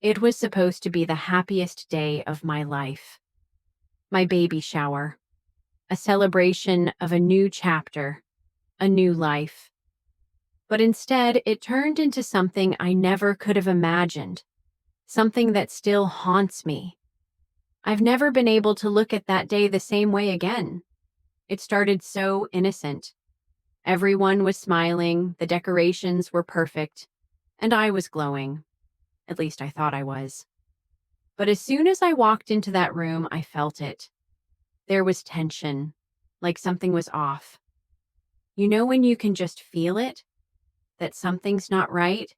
It was supposed to be the happiest day of my life. My baby shower. A celebration of a new chapter, a new life. But instead, it turned into something I never could have imagined, something that still haunts me. I've never been able to look at that day the same way again. It started so innocent. Everyone was smiling, the decorations were perfect, and I was glowing. At least I thought I was. But as soon as I walked into that room, I felt it. There was tension, like something was off. You know when you can just feel it? That something's not right,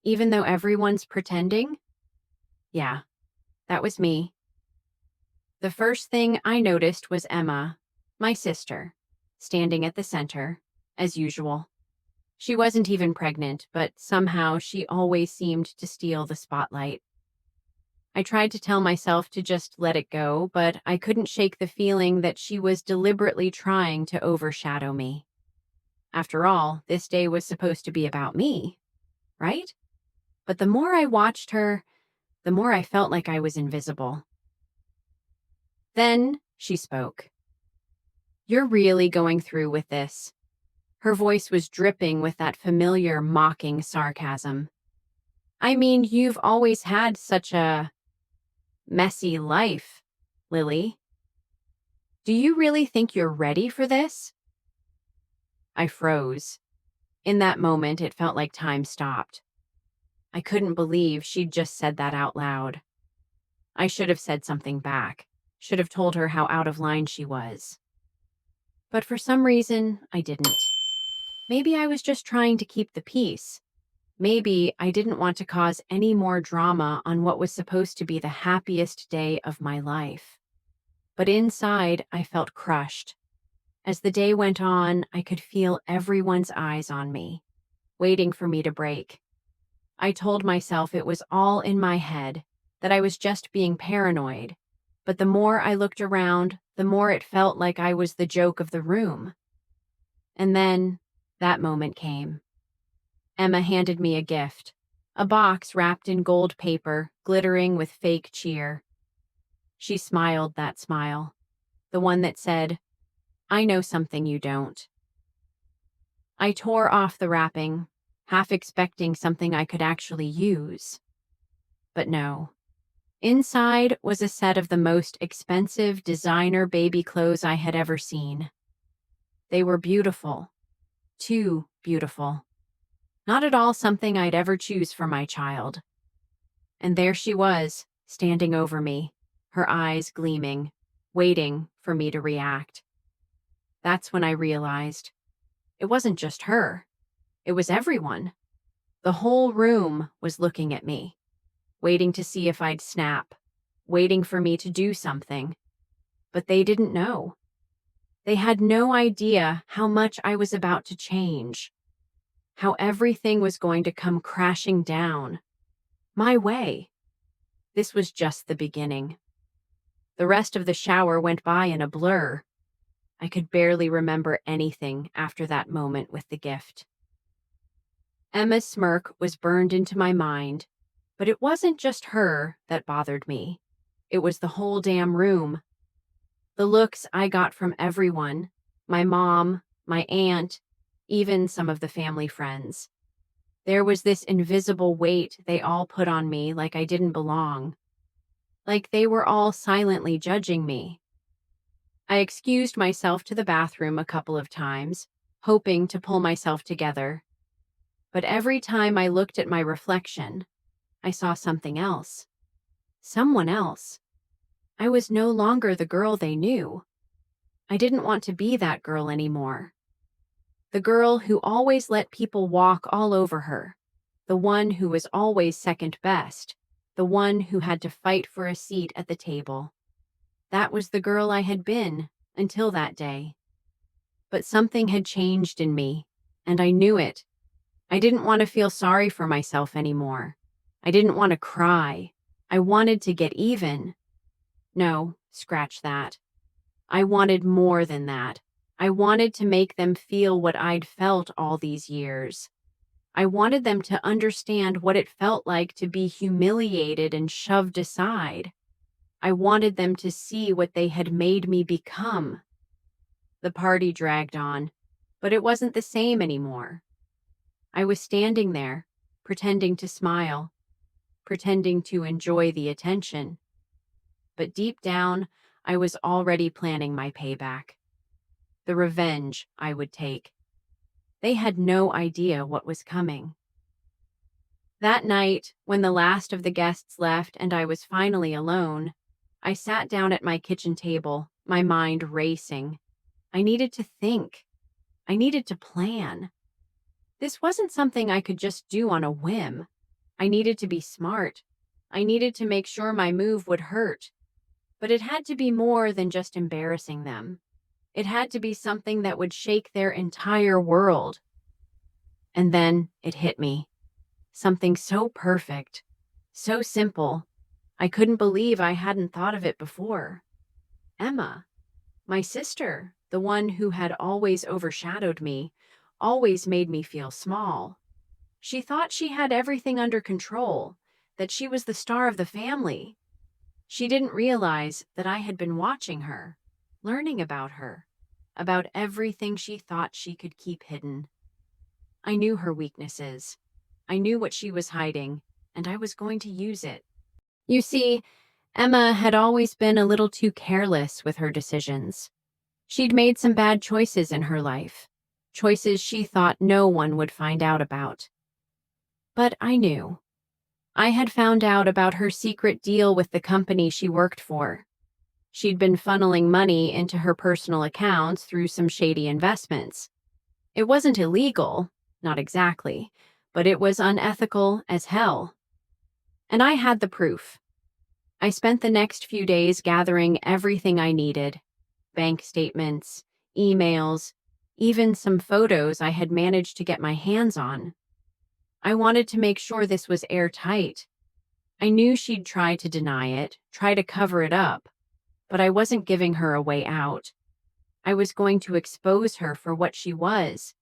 even though everyone's pretending? Yeah, that was me. The first thing I noticed was Emma, my sister, standing at the center, as usual. She wasn't even pregnant, but somehow she always seemed to steal the spotlight. I tried to tell myself to just let it go, but I couldn't shake the feeling that she was deliberately trying to overshadow me. After all, this day was supposed to be about me, right? But the more I watched her, the more I felt like I was invisible. Then she spoke. "You're really going through with this." Her voice was dripping with that familiar mocking sarcasm. "I mean, you've always had such a messy life, Lily. Do you really think you're ready for this?" I froze. In that moment, it felt like time stopped. I couldn't believe she'd just said that out loud. I should have said something back, should have told her how out of line she was. But for some reason, I didn't. Maybe I was just trying to keep the peace. Maybe I didn't want to cause any more drama on what was supposed to be the happiest day of my life. But inside, I felt crushed. As the day went on, I could feel everyone's eyes on me, waiting for me to break. I told myself it was all in my head, that I was just being paranoid. But the more I looked around, the more it felt like I was the joke of the room. And then, that moment came. Emma handed me a gift, a box wrapped in gold paper, glittering with fake cheer. She smiled that smile, the one that said, "I know something you don't." I tore off the wrapping, half expecting something I could actually use. But no. Inside was a set of the most expensive designer baby clothes I had ever seen. They were beautiful. Too beautiful. Not at all something I'd ever choose for my child. And there she was, standing over me, her eyes gleaming, waiting for me to react. That's when I realized it wasn't just her. It was everyone. The whole room was looking at me, waiting to see if I'd snap, waiting for me to do something. But they didn't know. They had no idea how much I was about to change, how everything was going to come crashing down, my way. This was just the beginning. The rest of the shower went by in a blur. I could barely remember anything after that moment with the gift. Emma's smirk was burned into my mind, but it wasn't just her that bothered me. It was the whole damn room. The looks I got from everyone, my mom, my aunt, even some of the family friends. There was this invisible weight they all put on me like I didn't belong. Like they were all silently judging me. I excused myself to the bathroom a couple of times, hoping to pull myself together. But every time I looked at my reflection, I saw something else. Someone else. I was no longer the girl they knew. I didn't want to be that girl anymore. The girl who always let people walk all over her. The one who was always second best. The one who had to fight for a seat at the table. That was the girl I had been until that day. But something had changed in me, and I knew it. I didn't want to feel sorry for myself anymore. I didn't want to cry. I wanted to get even. No, scratch that. I wanted more than that. I wanted to make them feel what I'd felt all these years. I wanted them to understand what it felt like to be humiliated and shoved aside. I wanted them to see what they had made me become. The party dragged on, but it wasn't the same anymore. I was standing there, pretending to smile, pretending to enjoy the attention. But deep down, I was already planning my payback, the revenge I would take. They had no idea what was coming. That night, when the last of the guests left and I was finally alone, I sat down at my kitchen table, my mind racing. I needed to think. I needed to plan. This wasn't something I could just do on a whim. I needed to be smart. I needed to make sure my move would hurt. But it had to be more than just embarrassing them. It had to be something that would shake their entire world. And then it hit me. Something so perfect, so simple. I couldn't believe I hadn't thought of it before. Emma, my sister, the one who had always overshadowed me, always made me feel small. She thought she had everything under control, that she was the star of the family. She didn't realize that I had been watching her, learning about her, about everything she thought she could keep hidden. I knew her weaknesses. I knew what she was hiding, and I was going to use it. You see, Emma had always been a little too careless with her decisions. She'd made some bad choices in her life, choices she thought no one would find out about. But I knew. I had found out about her secret deal with the company she worked for. She'd been funneling money into her personal accounts through some shady investments. It wasn't illegal, not exactly, but it was unethical as hell. And I had the proof. I spent the next few days gathering everything I needed: bank statements, emails, even some photos I had managed to get my hands on. I wanted to make sure this was airtight. I knew she'd try to deny it, try to cover it up, but I wasn't giving her a way out. I was going to expose her for what she was,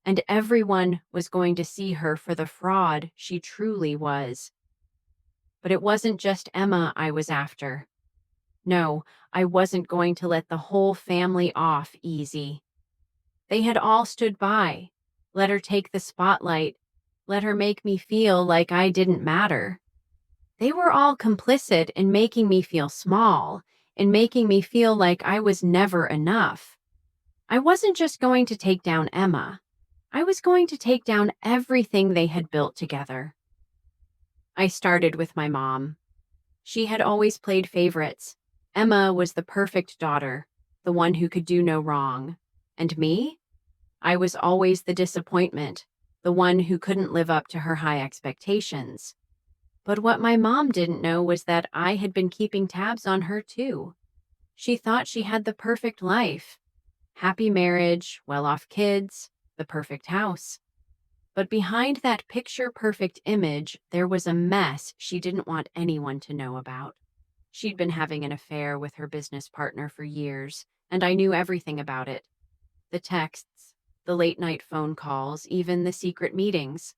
and everyone was going to see her for the fraud she truly was. But it wasn't just Emma I was after. No, I wasn't going to let the whole family off easy. They had all stood by, let her take the spotlight, let her make me feel like I didn't matter. They were all complicit in making me feel small, in making me feel like I was never enough. I wasn't just going to take down Emma. I was going to take down everything they had built together. I started with my mom. She had always played favorites. Emma was the perfect daughter, the one who could do no wrong. And me? I was always the disappointment, the one who couldn't live up to her high expectations. But what my mom didn't know was that I had been keeping tabs on her too. She thought she had the perfect life: happy marriage, well-off kids, the perfect house. But behind that picture-perfect image, there was a mess she didn't want anyone to know about. She'd been having an affair with her business partner for years, and I knew everything about it. The texts, the late-night phone calls, even the secret meetings.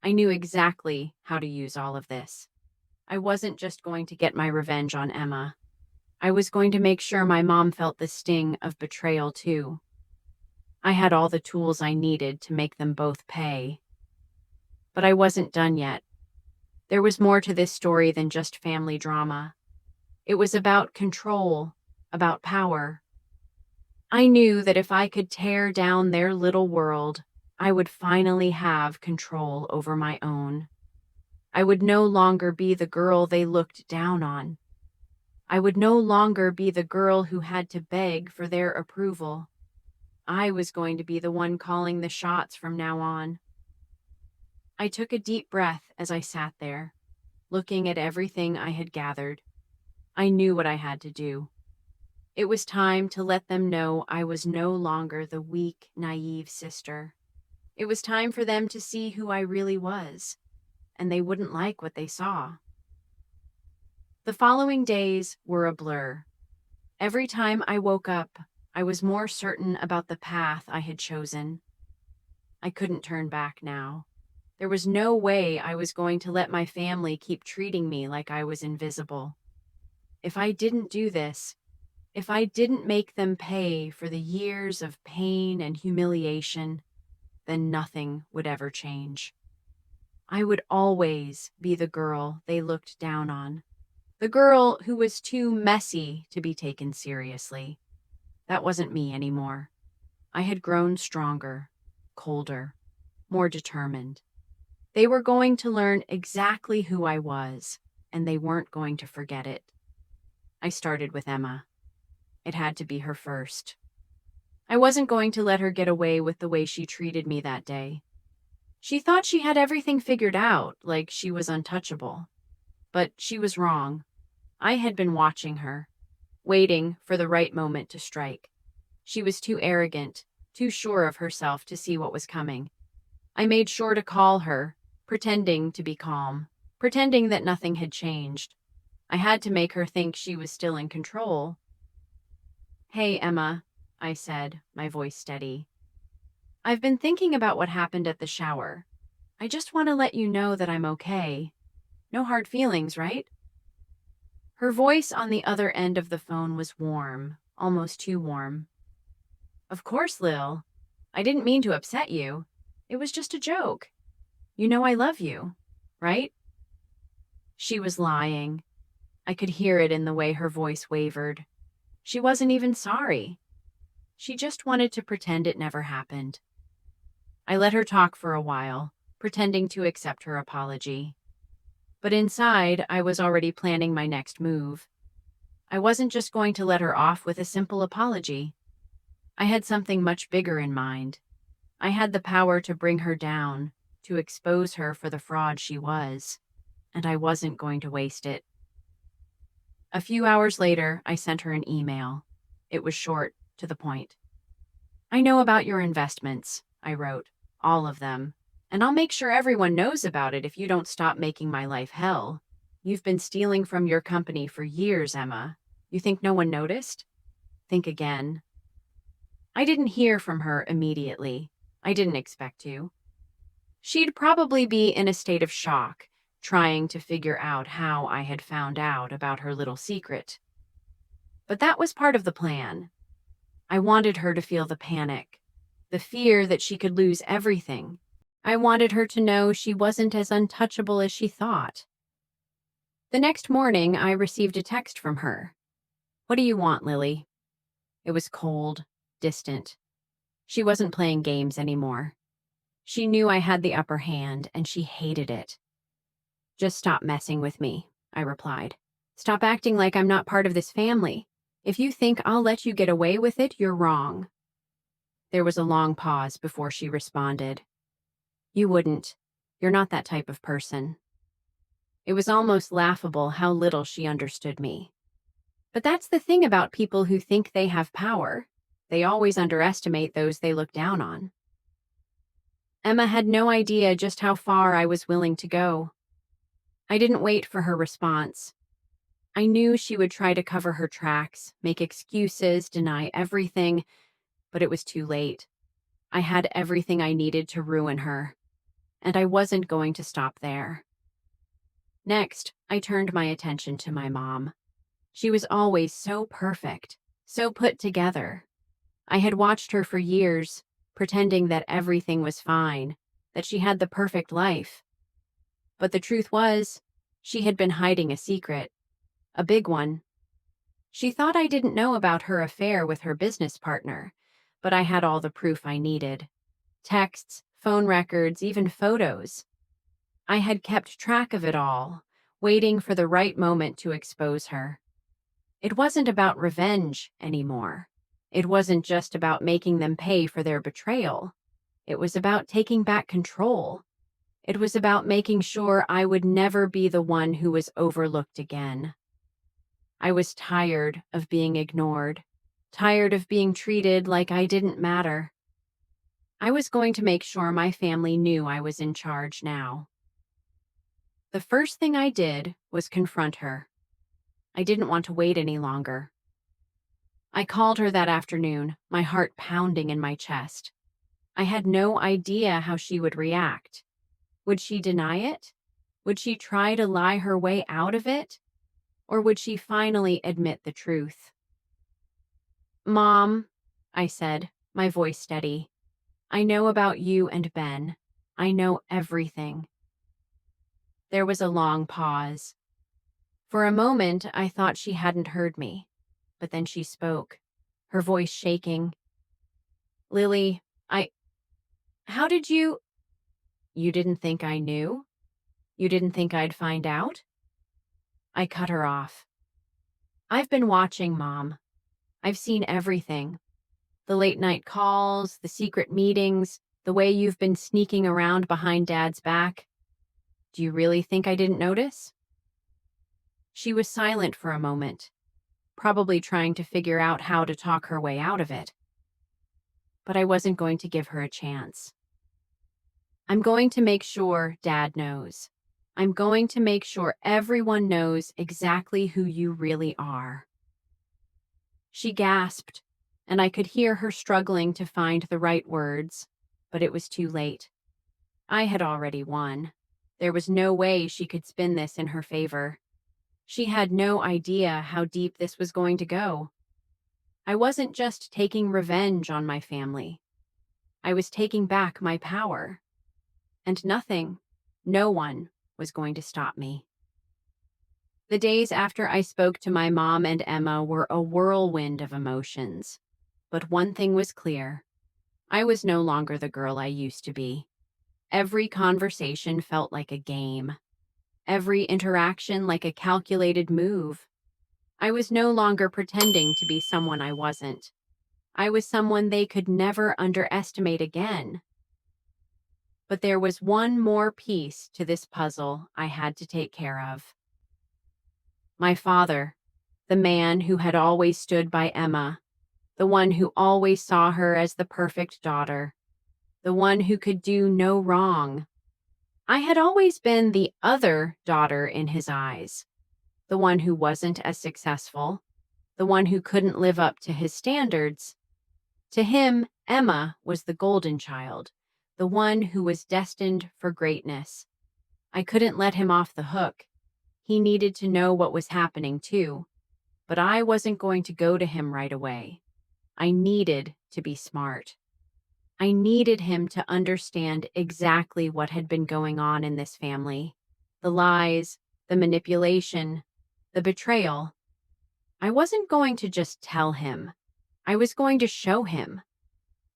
I knew exactly how to use all of this. I wasn't just going to get my revenge on Emma. I was going to make sure my mom felt the sting of betrayal too. I had all the tools I needed to make them both pay. But I wasn't done yet. There was more to this story than just family drama. It was about control, about power. I knew that if I could tear down their little world, I would finally have control over my own. I would no longer be the girl they looked down on. I would no longer be the girl who had to beg for their approval. I was going to be the one calling the shots from now on. I took a deep breath as I sat there, looking at everything I had gathered. I knew what I had to do. It was time to let them know I was no longer the weak, naive sister. It was time for them to see who I really was, and they wouldn't like what they saw. The following days were a blur. Every time I woke up, I was more certain about the path I had chosen. I couldn't turn back now. There was no way I was going to let my family keep treating me like I was invisible. If I didn't do this, if I didn't make them pay for the years of pain and humiliation, then nothing would ever change. I would always be the girl they looked down on, the girl who was too messy to be taken seriously. That wasn't me anymore. I had grown stronger, colder, more determined. They were going to learn exactly who I was, and they weren't going to forget it. I started with Emma. It had to be her first. I wasn't going to let her get away with the way she treated me that day. She thought she had everything figured out, like she was untouchable. But she was wrong. I had been watching her, waiting for the right moment to strike. She was too arrogant, too sure of herself to see what was coming. I made sure to call her, pretending to be calm, pretending that nothing had changed. I had to make her think she was still in control. "Hey, Emma," I said, my voice steady. "I've been thinking about what happened at the shower. I just want to let you know that I'm okay. No hard feelings, right?" Her voice on the other end of the phone was warm, almost too warm. "Of course, Lil. I didn't mean to upset you. It was just a joke. You know I love you, right?" She was lying. I could hear it in the way her voice wavered. She wasn't even sorry. She just wanted to pretend it never happened. I let her talk for a while, pretending to accept her apology. But inside, I was already planning my next move. I wasn't just going to let her off with a simple apology. I had something much bigger in mind. I had the power to bring her down, to expose her for the fraud she was, and I wasn't going to waste it. A few hours later, I sent her an email. It was short, to the point. "I know about your investments," I wrote, "all of them. And I'll make sure everyone knows about it if you don't stop making my life hell. You've been stealing from your company for years, Emma. You think no one noticed? Think again." I didn't hear from her immediately. I didn't expect to. She'd probably be in a state of shock, trying to figure out how I had found out about her little secret. But that was part of the plan. I wanted her to feel the panic, the fear that she could lose everything. I wanted her to know she wasn't as untouchable as she thought. The next morning, I received a text from her. "What do you want, Lily?" It was cold, distant. She wasn't playing games anymore. She knew I had the upper hand, and she hated it. "Just stop messing with me," I replied. "Stop acting like I'm not part of this family. If you think I'll let you get away with it, you're wrong." There was a long pause before she responded. "You wouldn't. You're not that type of person." It was almost laughable how little she understood me. But that's the thing about people who think they have power. They always underestimate those they look down on. Emma had no idea just how far I was willing to go. I didn't wait for her response. I knew she would try to cover her tracks, make excuses, deny everything, but it was too late. I had everything I needed to ruin her, and I wasn't going to stop there. Next, I turned my attention to my mom. She was always so perfect, so put together. I had watched her for years, pretending that everything was fine, that she had the perfect life. But the truth was, she had been hiding a secret, a big one. She thought I didn't know about her affair with her business partner, but I had all the proof I needed. Texts, phone records, even photos. I had kept track of it all, waiting for the right moment to expose her. It wasn't about revenge anymore. It wasn't just about making them pay for their betrayal. It was about taking back control. It was about making sure I would never be the one who was overlooked again. I was tired of being ignored, tired of being treated like I didn't matter. I was going to make sure my family knew I was in charge now. The first thing I did was confront her. I didn't want to wait any longer. I called her that afternoon, my heart pounding in my chest. I had no idea how she would react. Would she deny it? Would she try to lie her way out of it? Or would she finally admit the truth? "Mom," I said, my voice steady, "I know about you and Ben. I know everything." There was a long pause. For a moment, I thought she hadn't heard me, but then she spoke, her voice shaking. "Lily, how did you— You didn't think I knew? You didn't think I'd find out?" I cut her off. "I've been watching, Mom. I've seen everything. The late night calls, the secret meetings, the way you've been sneaking around behind Dad's back. Do you really think I didn't notice?" She was silent for a moment, probably trying to figure out how to talk her way out of it. But I wasn't going to give her a chance. "I'm going to make sure Dad knows. I'm going to make sure everyone knows exactly who you really are." She gasped, and I could hear her struggling to find the right words, but it was too late. I had already won. There was no way she could spin this in her favor. She had no idea how deep this was going to go. I wasn't just taking revenge on my family. I was taking back my power. And nothing, no one, was going to stop me. The days after I spoke to my mom and Emma were a whirlwind of emotions. But one thing was clear. I was no longer the girl I used to be. Every conversation felt like a game. Every interaction like a calculated move. I was no longer pretending to be someone I wasn't. I was someone they could never underestimate again. But there was one more piece to this puzzle I had to take care of. My father, the man who had always stood by Emma, the one who always saw her as the perfect daughter, the one who could do no wrong. I had always been the other daughter in his eyes, the one who wasn't as successful, the one who couldn't live up to his standards. To him, Emma was the golden child, the one who was destined for greatness. I couldn't let him off the hook. He needed to know what was happening too, but I wasn't going to go to him right away. I needed to be smart. I needed him to understand exactly what had been going on in this family. The lies, the manipulation, the betrayal. I wasn't going to just tell him. I was going to show him.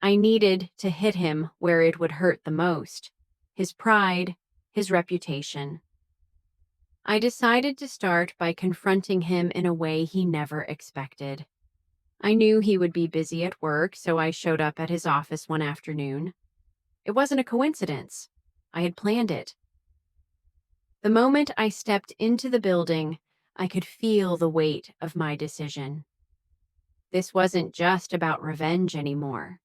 I needed to hit him where it would hurt the most. His pride, his reputation. I decided to start by confronting him in a way he never expected. I knew he would be busy at work, so I showed up at his office one afternoon. It wasn't a coincidence. I had planned it. The moment I stepped into the building, I could feel the weight of my decision. This wasn't just about revenge anymore.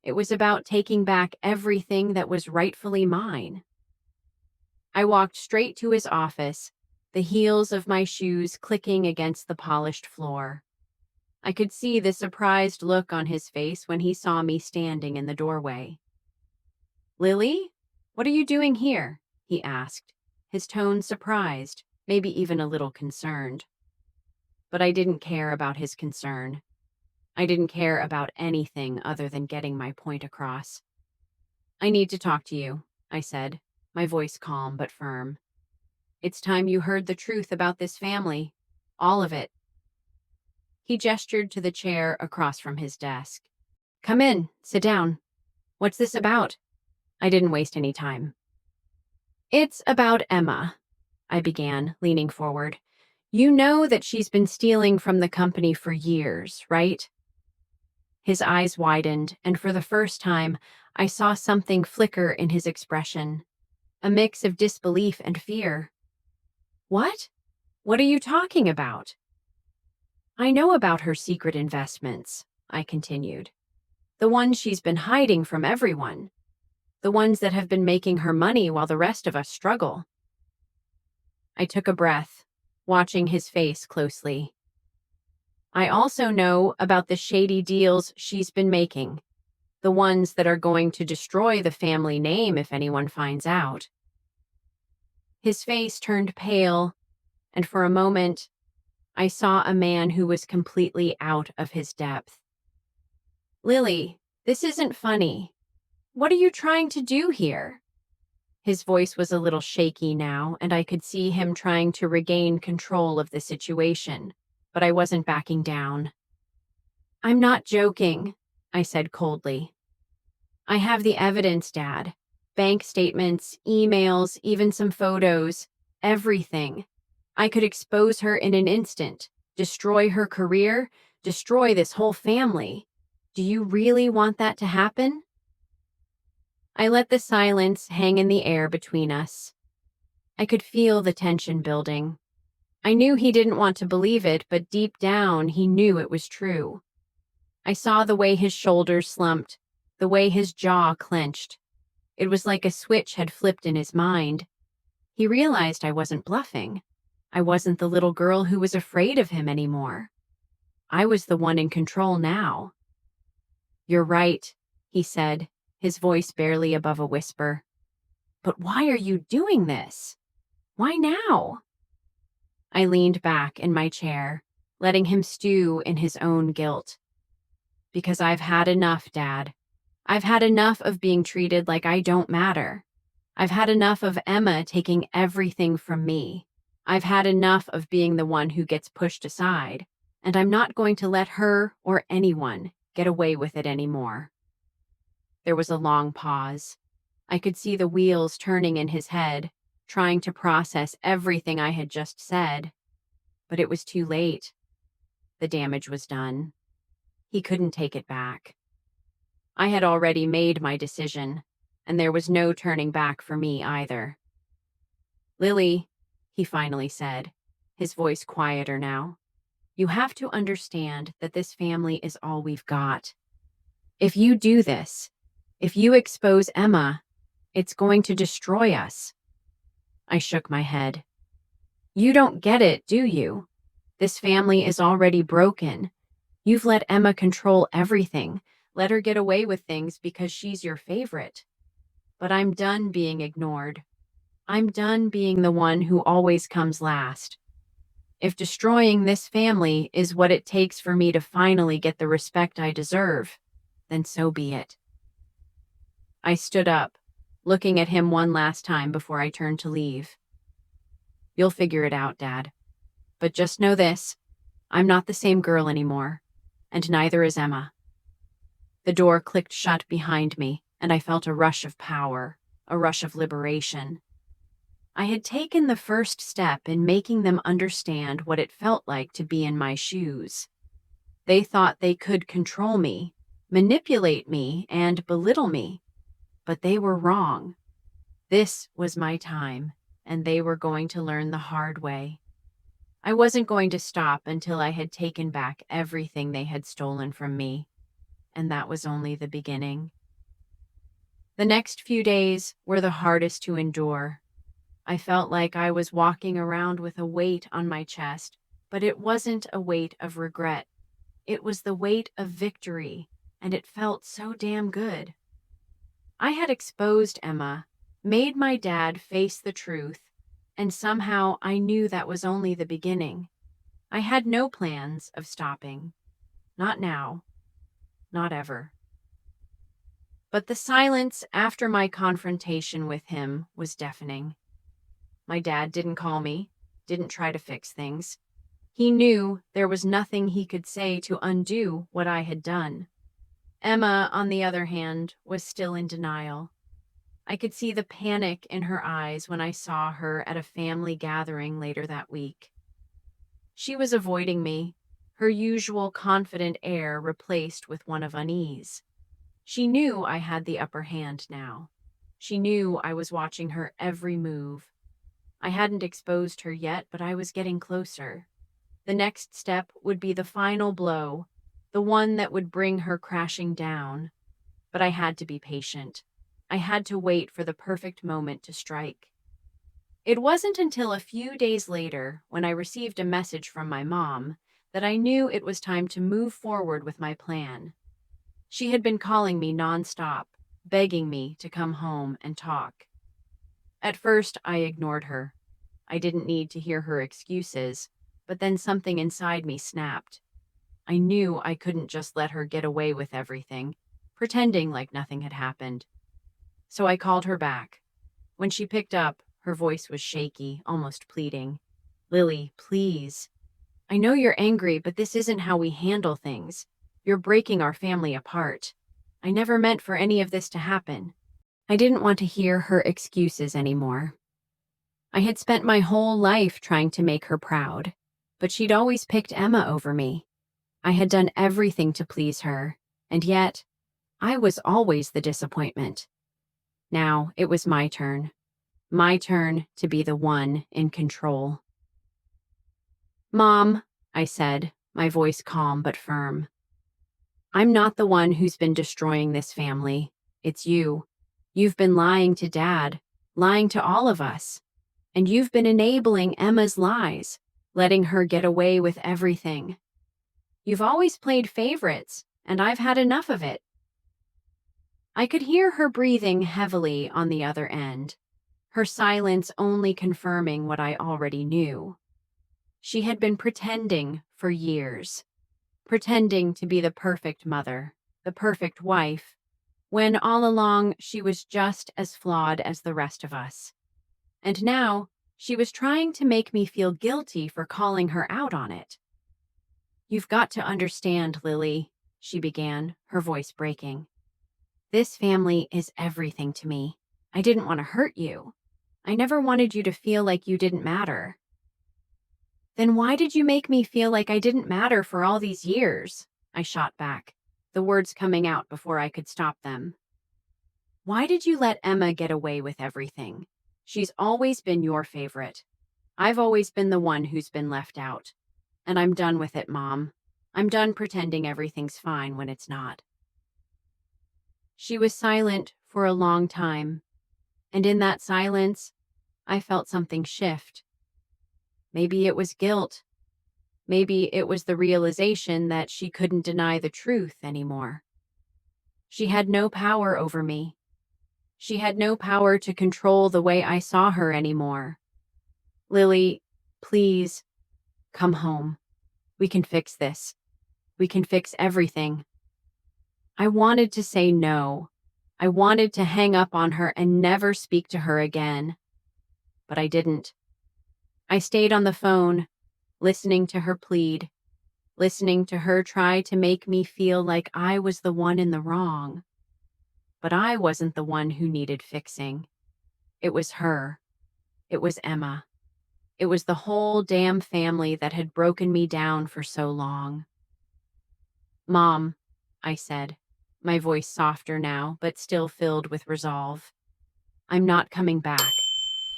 It was about taking back everything that was rightfully mine. I walked straight to his office, the heels of my shoes clicking against the polished floor. I could see the surprised look on his face when he saw me standing in the doorway. "Lily, what are you doing here?" he asked, his tone surprised, maybe even a little concerned. But I didn't care about his concern. I didn't care about anything other than getting my point across. "I need to talk to you," I said, my voice calm but firm. "It's time you heard the truth about this family. All of it." He gestured to the chair across from his desk. "Come in, sit down. What's this about?" I didn't waste any time. "It's about Emma," I began, leaning forward. "You know that she's been stealing from the company for years, right?" His eyes widened, and for the first time, I saw something flicker in his expression, a mix of disbelief and fear. "What? What are you talking about?" "I know about her secret investments," I continued. "The ones she's been hiding from everyone. The ones that have been making her money while the rest of us struggle." I took a breath, watching his face closely. "I also know about the shady deals she's been making, the ones that are going to destroy the family name if anyone finds out. His face turned pale, and for a moment, I saw a man who was completely out of his depth. Lily, this isn't funny. What are you trying to do here? His voice was a little shaky now, and I could see him trying to regain control of the situation, but I wasn't backing down. I'm not joking, I said coldly. I have the evidence, Dad. Bank statements, emails, even some photos, everything. I could expose her in an instant, destroy her career, destroy this whole family. Do you really want that to happen? I let the silence hang in the air between us. I could feel the tension building. I knew he didn't want to believe it, but deep down, he knew it was true. I saw the way his shoulders slumped, the way his jaw clenched. It was like a switch had flipped in his mind. He realized I wasn't bluffing. I wasn't the little girl who was afraid of him anymore. I was the one in control now. You're right, he said, his voice barely above a whisper. But why are you doing this? Why now? I leaned back in my chair, letting him stew in his own guilt. Because I've had enough, Dad. I've had enough of being treated like I don't matter. I've had enough of Emma taking everything from me. I've had enough of being the one who gets pushed aside, and I'm not going to let her or anyone get away with it anymore. There was a long pause. I could see the wheels turning in his head, trying to process everything I had just said. But it was too late. The damage was done. He couldn't take it back. I had already made my decision, and there was no turning back for me either. Lily, he finally said, his voice quieter now, you have to understand that this family is all we've got. If you do this, if you expose Emma, it's going to destroy us. I shook my head. You don't get it, do you? This family is already broken. You've let Emma control everything, let her get away with things because she's your favorite. But I'm done being ignored. I'm done being the one who always comes last. If destroying this family is what it takes for me to finally get the respect I deserve, then so be it. I stood up, looking at him one last time before I turned to leave. You'll figure it out, Dad. But just know this, I'm not the same girl anymore, and neither is Emma. The door clicked shut behind me, and I felt a rush of power, a rush of liberation. I had taken the first step in making them understand what it felt like to be in my shoes. They thought they could control me, manipulate me, and belittle me. But they were wrong. This was my time, and they were going to learn the hard way. I wasn't going to stop until I had taken back everything they had stolen from me, and that was only the beginning. The next few days were the hardest to endure. I felt like I was walking around with a weight on my chest, but it wasn't a weight of regret. It was the weight of victory, and it felt so damn good. I had exposed Emma, made my dad face the truth, and somehow I knew that was only the beginning. I had no plans of stopping. Not now. Not ever. But the silence after my confrontation with him was deafening. My dad didn't call me, didn't try to fix things. He knew there was nothing he could say to undo what I had done. Emma, on the other hand, was still in denial. I could see the panic in her eyes when I saw her at a family gathering later that week. She was avoiding me, her usual confident air replaced with one of unease. She knew I had the upper hand now. She knew I was watching her every move. I hadn't exposed her yet, but I was getting closer. The next step would be the final blow, the one that would bring her crashing down. But I had to be patient. I had to wait for the perfect moment to strike. It wasn't until a few days later, when I received a message from my mom, that I knew it was time to move forward with my plan. She had been calling me nonstop, begging me to come home and talk. At first, I ignored her. I didn't need to hear her excuses, but then something inside me snapped. I knew I couldn't just let her get away with everything, pretending like nothing had happened. So I called her back. When she picked up, her voice was shaky, almost pleading. Lily, please. I know you're angry, but this isn't how we handle things. You're breaking our family apart. I never meant for any of this to happen. I didn't want to hear her excuses anymore. I had spent my whole life trying to make her proud, but she'd always picked Emma over me. I had done everything to please her, and yet, I was always the disappointment. Now, it was my turn. My turn to be the one in control. Mom, I said, my voice calm but firm. I'm not the one who's been destroying this family. It's you. You've been lying to Dad, lying to all of us. And you've been enabling Emma's lies, letting her get away with everything. You've always played favorites, and I've had enough of it. I could hear her breathing heavily on the other end, her silence only confirming what I already knew. She had been pretending for years, pretending to be the perfect mother, the perfect wife, when all along she was just as flawed as the rest of us. And now, she was trying to make me feel guilty for calling her out on it. You've got to understand, Lily, she began, her voice breaking. This family is everything to me. I didn't want to hurt you. I never wanted you to feel like you didn't matter. Then why did you make me feel like I didn't matter for all these years? I shot back, the words coming out before I could stop them. Why did you let Emma get away with everything? She's always been your favorite. I've always been the one who's been left out. And I'm done with it, Mom. I'm done pretending everything's fine when it's not. She was silent for a long time, and in that silence, I felt something shift. Maybe it was guilt. Maybe it was the realization that she couldn't deny the truth anymore. She had no power over me. She had no power to control the way I saw her anymore. Lily, please, come home. We can fix this. We can fix everything. I wanted to say no. I wanted to hang up on her and never speak to her again. But I didn't. I stayed on the phone, listening to her plead, listening to her try to make me feel like I was the one in the wrong. But I wasn't the one who needed fixing. It was her. It was Emma. It was the whole damn family that had broken me down for so long. Mom, I said, my voice softer now, but still filled with resolve. I'm not coming back.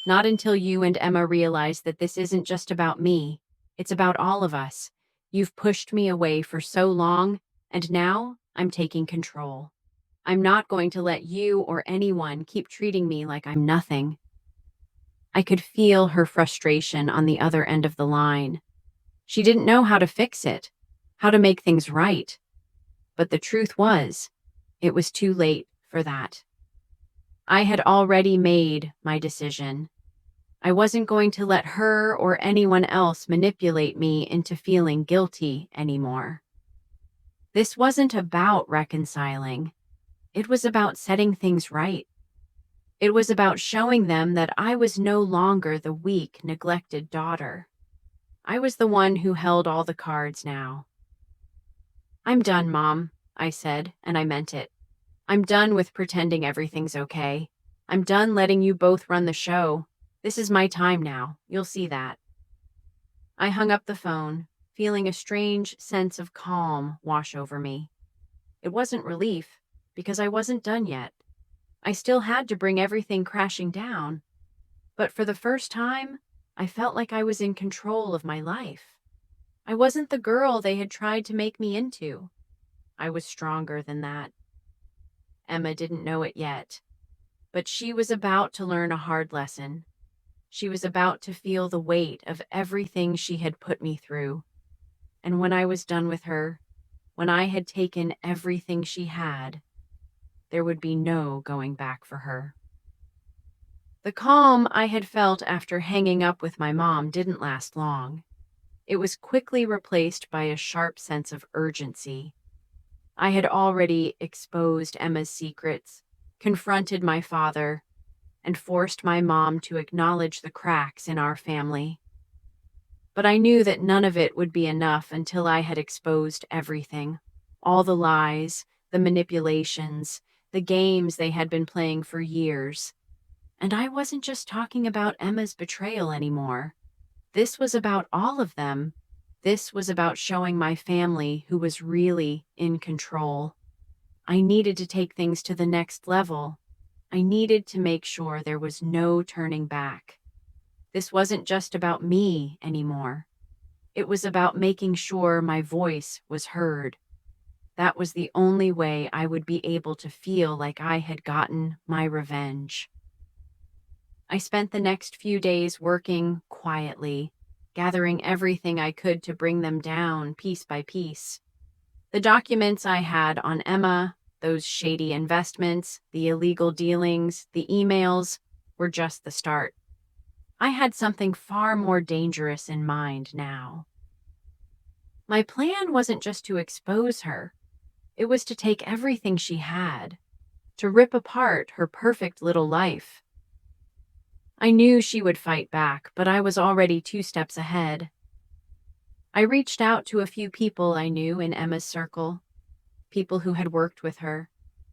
Not until you and Emma realize that this isn't just about me. It's about all of us. You've pushed me away for so long, and now I'm taking control. I'm not going to let you or anyone keep treating me like I'm nothing. I could feel her frustration on the other end of the line. She didn't know how to fix it, how to make things right. But the truth was, it was too late for that. I had already made my decision. I wasn't going to let her or anyone else manipulate me into feeling guilty anymore. This wasn't about reconciling. It was about setting things right. It was about showing them that I was no longer the weak, neglected daughter. I was the one who held all the cards now. I'm done, Mom, I said, and I meant it. I'm done with pretending everything's okay. I'm done letting you both run the show. This is my time now. You'll see that. I hung up the phone, feeling a strange sense of calm wash over me. It wasn't relief, because I wasn't done yet. I still had to bring everything crashing down. But for the first time, I felt like I was in control of my life. I wasn't the girl they had tried to make me into. I was stronger than that. Emma didn't know it yet, but she was about to learn a hard lesson. She was about to feel the weight of everything she had put me through. And when I was done with her, when I had taken everything she had, there would be no going back for her. The calm I had felt after hanging up with my mom didn't last long. It was quickly replaced by a sharp sense of urgency. I had already exposed Emma's secrets, confronted my father, and forced my mom to acknowledge the cracks in our family. But I knew that none of it would be enough until I had exposed everything. All the lies, the manipulations, the games they had been playing for years. And I wasn't just talking about Emma's betrayal anymore. This was about all of them. This was about showing my family who was really in control. I needed to take things to the next level. I needed to make sure there was no turning back. This wasn't just about me anymore. It was about making sure my voice was heard. That was the only way I would be able to feel like I had gotten my revenge. I spent the next few days working quietly, gathering everything I could to bring them down piece by piece. The documents I had on Emma, those shady investments, the illegal dealings, the emails, were just the start. I had something far more dangerous in mind now. My plan wasn't just to expose her. It was to take everything she had, to rip apart her perfect little life. I knew she would fight back, but I was already 2 steps ahead. I reached out to a few people I knew in Emma's circle, people who had worked with her,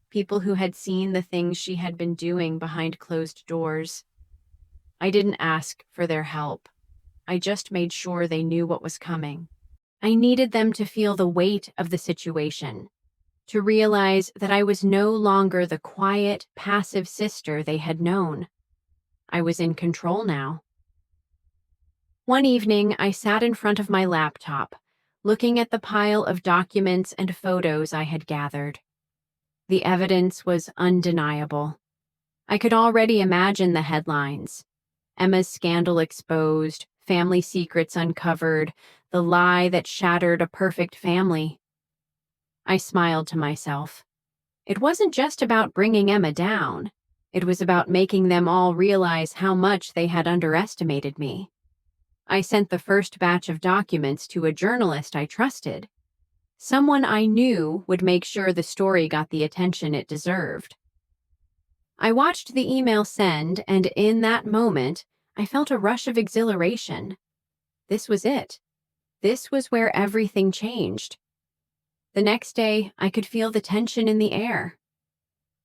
people who had seen the things she had been doing behind closed doors. I didn't ask for their help. I just made sure they knew what was coming. I needed them to feel the weight of the situation, to realize that I was no longer the quiet, passive sister they had known. I was in control now. One evening, I sat in front of my laptop, looking at the pile of documents and photos I had gathered. The evidence was undeniable. I could already imagine the headlines. Emma's scandal exposed, family secrets uncovered, the lie that shattered a perfect family. I smiled to myself. It wasn't just about bringing Emma down. It was about making them all realize how much they had underestimated me. I sent the first batch of documents to a journalist I trusted, someone I knew would make sure the story got the attention it deserved. I watched the email send, and in that moment, I felt a rush of exhilaration. This was it. This was where everything changed. The next day, I could feel the tension in the air.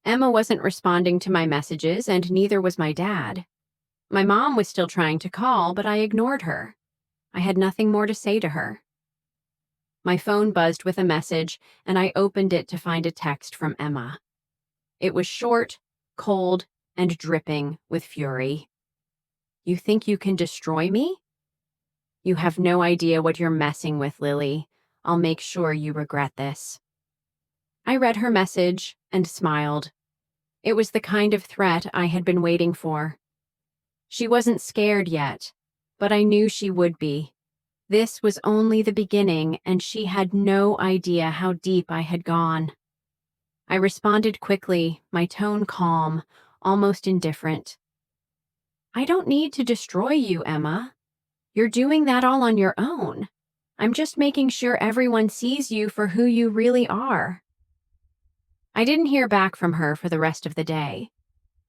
Emma wasn't responding to my messages, and neither was my dad. My mom was still trying to call, but I ignored her. I had nothing more to say to her. My phone buzzed with a message, and I opened it to find a text from Emma. It was short, cold, and dripping with fury. "You think you can destroy me? You have no idea what you're messing with, Lily. I'll make sure you regret this." I read her message and smiled. It was the kind of threat I had been waiting for. She wasn't scared yet, but I knew she would be. This was only the beginning, and she had no idea how deep I had gone. I responded quickly, my tone calm, almost indifferent. "I don't need to destroy you, Emma. You're doing that all on your own. I'm just making sure everyone sees you for who you really are." I didn't hear back from her for the rest of the day,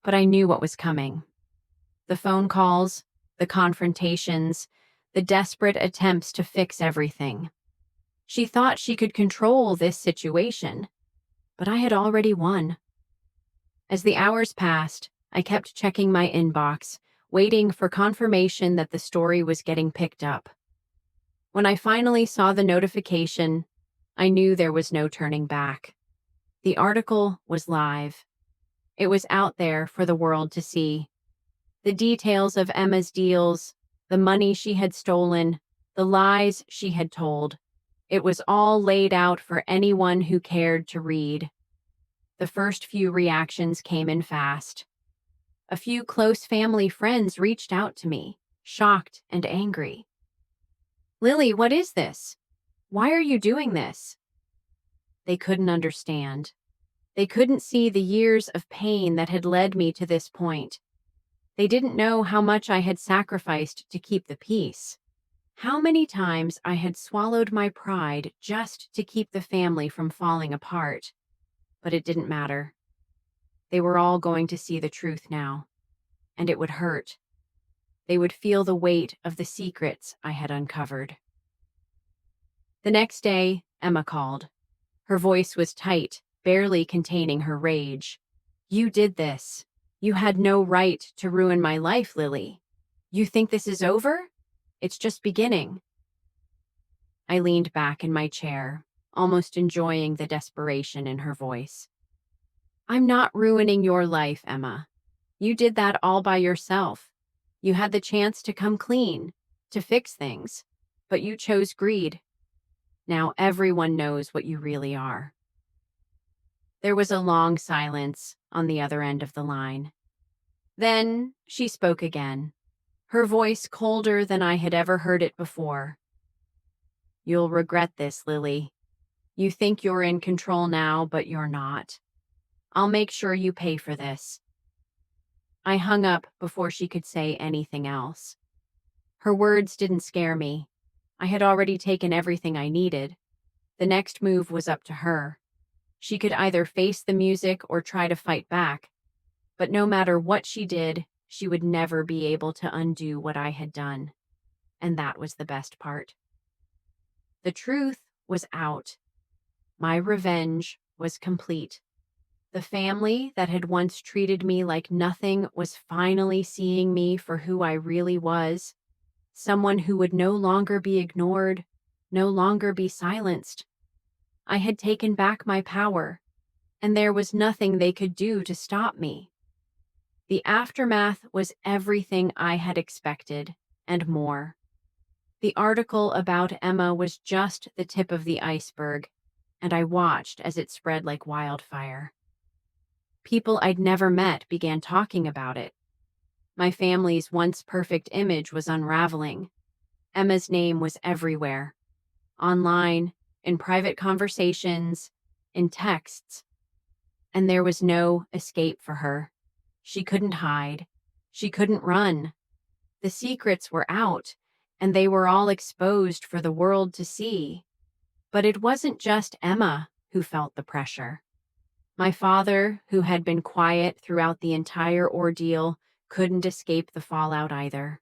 but I knew what was coming. The phone calls, the confrontations, the desperate attempts to fix everything. She thought she could control this situation, but I had already won. As the hours passed, I kept checking my inbox, waiting for confirmation that the story was getting picked up. When I finally saw the notification, I knew there was no turning back. The article was live. It was out there for the world to see. The details of Emma's deals, the money she had stolen, the lies she had told. It was all laid out for anyone who cared to read. The first few reactions came in fast. A few close family friends reached out to me, shocked and angry. "Lily, what is this? Why are you doing this?" They couldn't understand. They couldn't see the years of pain that had led me to this point. They didn't know how much I had sacrificed to keep the peace. How many times I had swallowed my pride just to keep the family from falling apart. But it didn't matter. They were all going to see the truth now, and it would hurt. They would feel the weight of the secrets I had uncovered. The next day, Emma called. Her voice was tight, barely containing her rage. "You did this. You had no right to ruin my life, Lily. You think this is over? It's just beginning." I leaned back in my chair, almost enjoying the desperation in her voice. "I'm not ruining your life, Emma. You did that all by yourself. You had the chance to come clean, to fix things, but you chose greed. Now everyone knows what you really are." There was a long silence on the other end of the line. Then she spoke again, her voice colder than I had ever heard it before. "You'll regret this, Lily. You think you're in control now, but you're not. I'll make sure you pay for this." I hung up before she could say anything else. Her words didn't scare me. I had already taken everything I needed. The next move was up to her. She could either face the music or try to fight back, but no matter what she did, she would never be able to undo what I had done. And that was the best part. The truth was out. My revenge was complete. The family that had once treated me like nothing was finally seeing me for who I really was, someone who would no longer be ignored, no longer be silenced. I had taken back my power, and there was nothing they could do to stop me. The aftermath was everything I had expected, and more. The article about Emma was just the tip of the iceberg, and I watched as it spread like wildfire. People I'd never met began talking about it. My family's once perfect image was unraveling. Emma's name was everywhere. Online, in private conversations, in texts. And there was no escape for her. She couldn't hide. She couldn't run. The secrets were out, and they were all exposed for the world to see. But it wasn't just Emma who felt the pressure. My father, who had been quiet throughout the entire ordeal, couldn't escape the fallout either.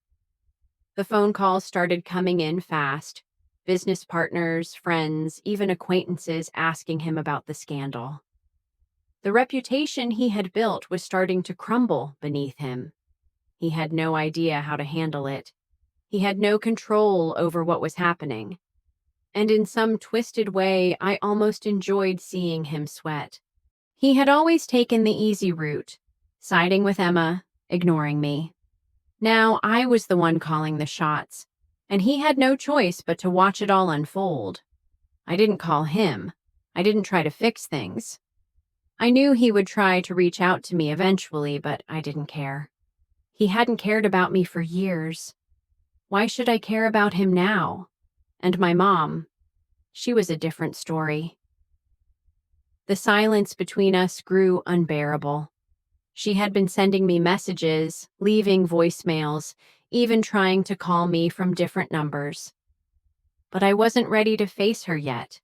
The phone calls started coming in fast. Business partners, friends, even acquaintances asking him about the scandal. The reputation he had built was starting to crumble beneath him. He had no idea how to handle it. He had no control over what was happening. And in some twisted way, I almost enjoyed seeing him sweat. He had always taken the easy route, siding with Emma, ignoring me. Now I was the one calling the shots, and he had no choice but to watch it all unfold. I didn't call him. I didn't try to fix things. I knew he would try to reach out to me eventually, but I didn't care. He hadn't cared about me for years. Why should I care about him now? And my mom, she was a different story. The silence between us grew unbearable. She had been sending me messages, leaving voicemails, even trying to call me from different numbers. But I wasn't ready to face her yet.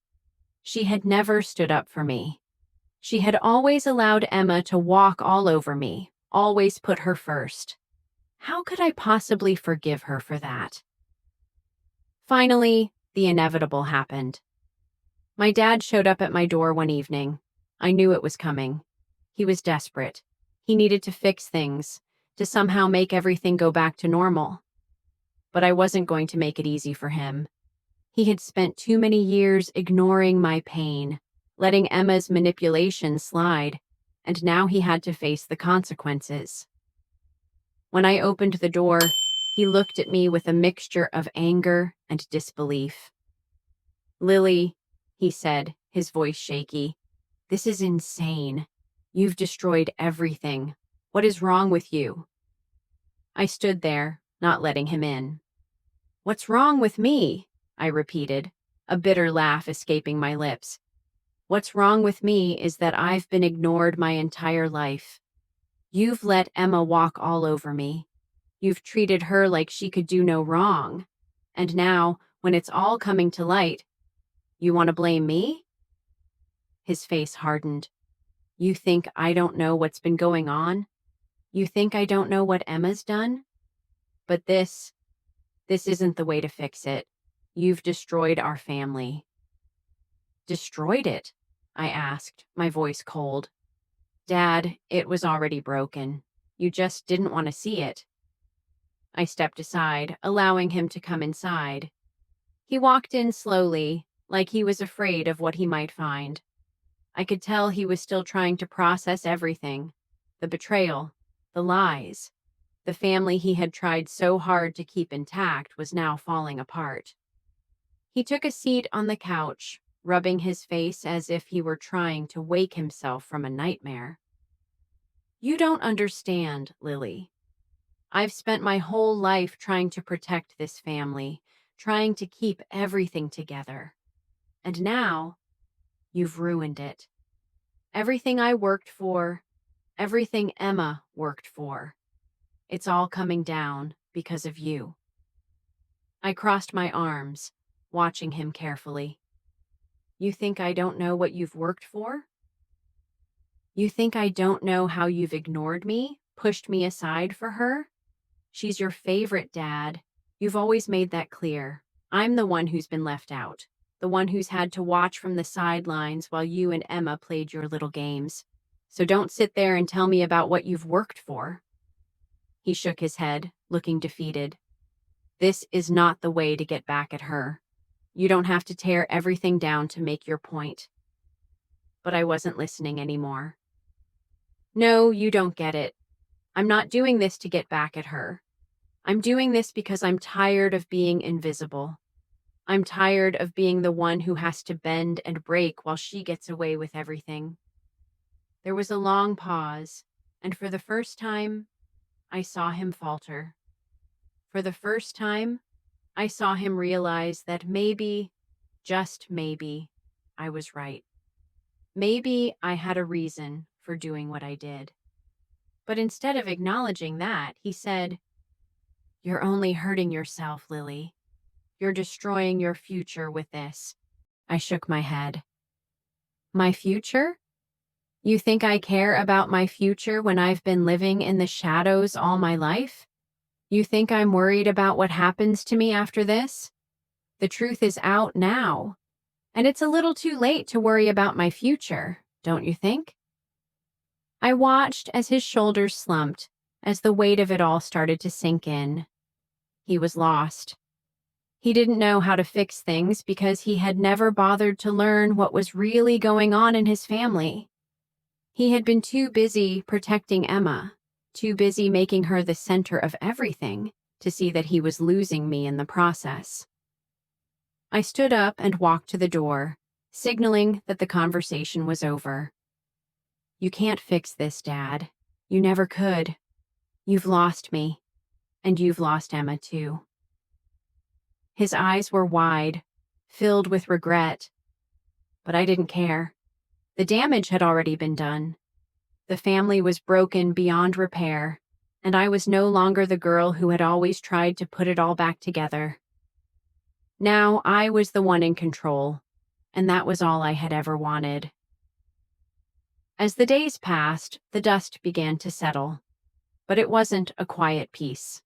She had never stood up for me. She had always allowed Emma to walk all over me, always put her first. How could I possibly forgive her for that? Finally, the inevitable happened. My dad showed up at my door one evening. I knew it was coming. He was desperate. He needed to fix things, to somehow make everything go back to normal. But I wasn't going to make it easy for him. He had spent too many years ignoring my pain, letting Emma's manipulation slide, and now he had to face the consequences. When I opened the door, he looked at me with a mixture of anger and disbelief. "Lily," he said, his voice shaky, "this is insane. You've destroyed everything. What is wrong with you?" I stood there, not letting him in. "What's wrong with me?" I repeated, a bitter laugh escaping my lips. "What's wrong with me is that I've been ignored my entire life. You've let Emma walk all over me. You've treated her like she could do no wrong. And now, when it's all coming to light, you want to blame me?" His face hardened. "You think I don't know what's been going on? You think I don't know what Emma's done? But this isn't the way to fix it. You've destroyed our family." "Destroyed it?" I asked, my voice cold. "Dad, it was already broken. You just didn't want to see it." I stepped aside, allowing him to come inside. He walked in slowly, like he was afraid of what he might find. I could tell he was still trying to process everything: the betrayal, the lies. The family he had tried so hard to keep intact was now falling apart. He took a seat on the couch, rubbing his face as if he were trying to wake himself from a nightmare. "You don't understand, Lily. I've spent my whole life trying to protect this family, trying to keep everything together. And now, you've ruined it. Everything I worked for, everything Emma worked for. It's all coming down because of you." I crossed my arms, watching him carefully. "You think I don't know what you've worked for? You think I don't know how you've ignored me, pushed me aside for her? She's your favorite, Dad. You've always made that clear. I'm the one who's been left out, the one who's had to watch from the sidelines while you and Emma played your little games. So don't sit there and tell me about what you've worked for." He shook his head, looking defeated. "This is not the way to get back at her. You don't have to tear everything down to make your point." But I wasn't listening anymore. "No, you don't get it. I'm not doing this to get back at her. I'm doing this because I'm tired of being invisible. I'm tired of being the one who has to bend and break while she gets away with everything." There was a long pause, and for the first time, I saw him falter. For the first time, I saw him realize that maybe, just maybe, I was right. Maybe I had a reason for doing what I did. But instead of acknowledging that, he said, "You're only hurting yourself, Lily. You're destroying your future with this." I shook my head. "My future? You think I care about my future when I've been living in the shadows all my life? You think I'm worried about what happens to me after this? The truth is out now, and it's a little too late to worry about my future, don't you think?" I watched as his shoulders slumped, as the weight of it all started to sink in. He was lost. He didn't know how to fix things because he had never bothered to learn what was really going on in his family. He had been too busy protecting Emma, too busy making her the center of everything, to see that he was losing me in the process. I stood up and walked to the door, signaling that the conversation was over. "You can't fix this, Dad. You never could. You've lost me, and you've lost Emma too." His eyes were wide, filled with regret, but I didn't care. The damage had already been done. The family was broken beyond repair, and I was no longer the girl who had always tried to put it all back together. Now I was the one in control, and that was all I had ever wanted. As the days passed, the dust began to settle, but it wasn't a quiet peace.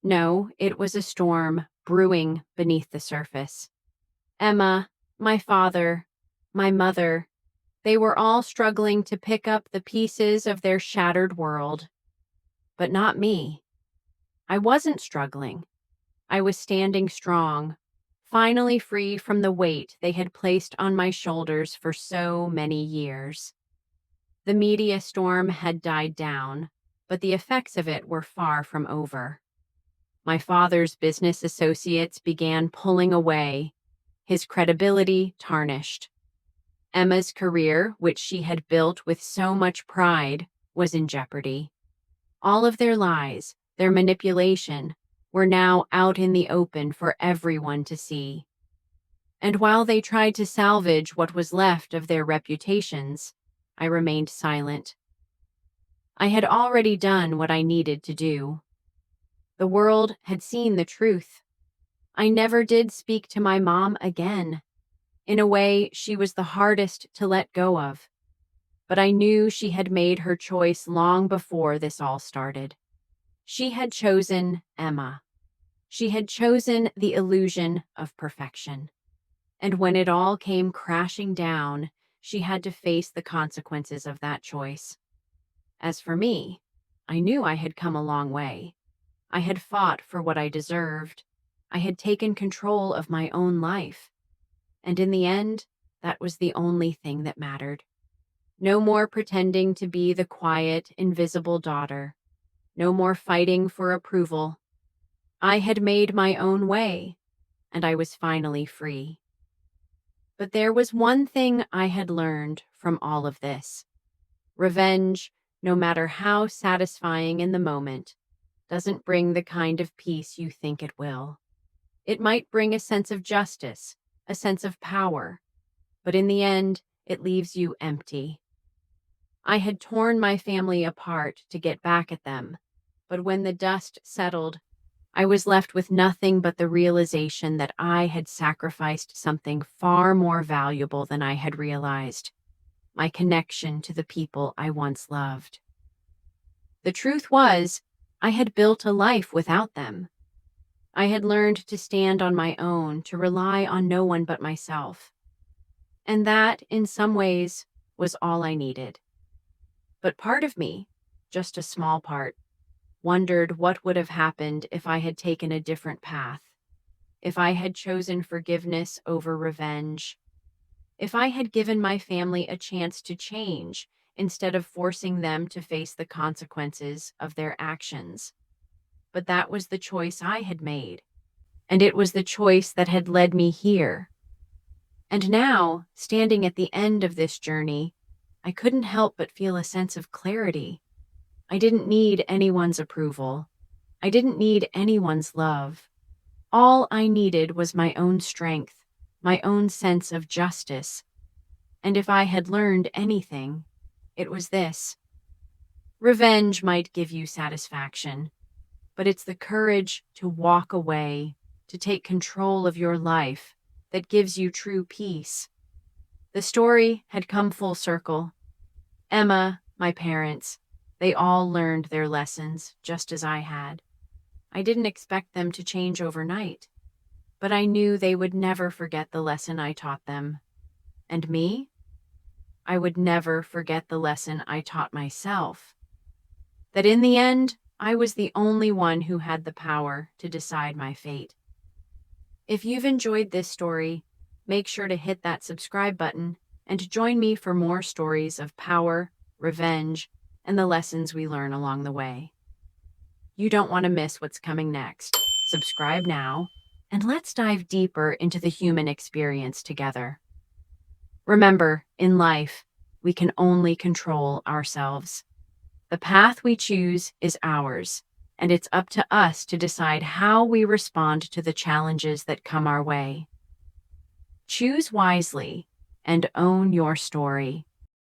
No, it was a storm brewing beneath the surface. Emma, my father, my mother, they were all struggling to pick up the pieces of their shattered world. But not me. I wasn't struggling. I was standing strong, finally free from the weight they had placed on my shoulders for so many years. The media storm had died down, but the effects of it were far from over. My father's business associates began pulling away, his credibility tarnished. Emma's career, which she had built with so much pride, was in jeopardy. All of their lies, their manipulation, were now out in the open for everyone to see. And while they tried to salvage what was left of their reputations, I remained silent. I had already done what I needed to do. The world had seen the truth. I never did speak to my mom again. In a way, she was the hardest to let go of. But I knew she had made her choice long before this all started. She had chosen Emma. She had chosen the illusion of perfection. And when it all came crashing down, she had to face the consequences of that choice. As for me, I knew I had come a long way. I had fought for what I deserved. I had taken control of my own life. And in the end, that was the only thing that mattered. No more pretending to be the quiet, invisible daughter. No more fighting for approval. I had made my own way, and I was finally free. But there was one thing I had learned from all of this. Revenge, no matter how satisfying in the moment, doesn't bring the kind of peace you think it will. It might bring a sense of justice, a sense of power, but in the end, it leaves you empty. I had torn my family apart to get back at them, but when the dust settled, I was left with nothing but the realization that I had sacrificed something far more valuable than I had realized: my connection to the people I once loved. The truth was, I had built a life without them. I had learned to stand on my own, to rely on no one but myself. And that, in some ways, was all I needed. But part of me, just a small part, wondered what would have happened if I had taken a different path, if I had chosen forgiveness over revenge, if I had given my family a chance to change instead of forcing them to face the consequences of their actions. But that was the choice I had made, and it was the choice that had led me here. And now, standing at the end of this journey, I couldn't help but feel a sense of clarity. I didn't need anyone's approval. I didn't need anyone's love. All I needed was my own strength, my own sense of justice. And if I had learned anything, it was this: revenge might give you satisfaction, but it's the courage to walk away, to take control of your life, that gives you true peace. The story had come full circle. Emma, my parents, they all learned their lessons just as I had. I didn't expect them to change overnight, but I knew they would never forget the lesson I taught them. And me? I would never forget the lesson I taught myself. That in the end, I was the only one who had the power to decide my fate. If you've enjoyed this story, make sure to hit that subscribe button and join me for more stories of power, revenge, and the lessons we learn along the way. You don't want to miss what's coming next. Subscribe now, and let's dive deeper into the human experience together. Remember, in life, we can only control ourselves. The path we choose is ours, and it's up to us to decide how we respond to the challenges that come our way. Choose wisely and own your story.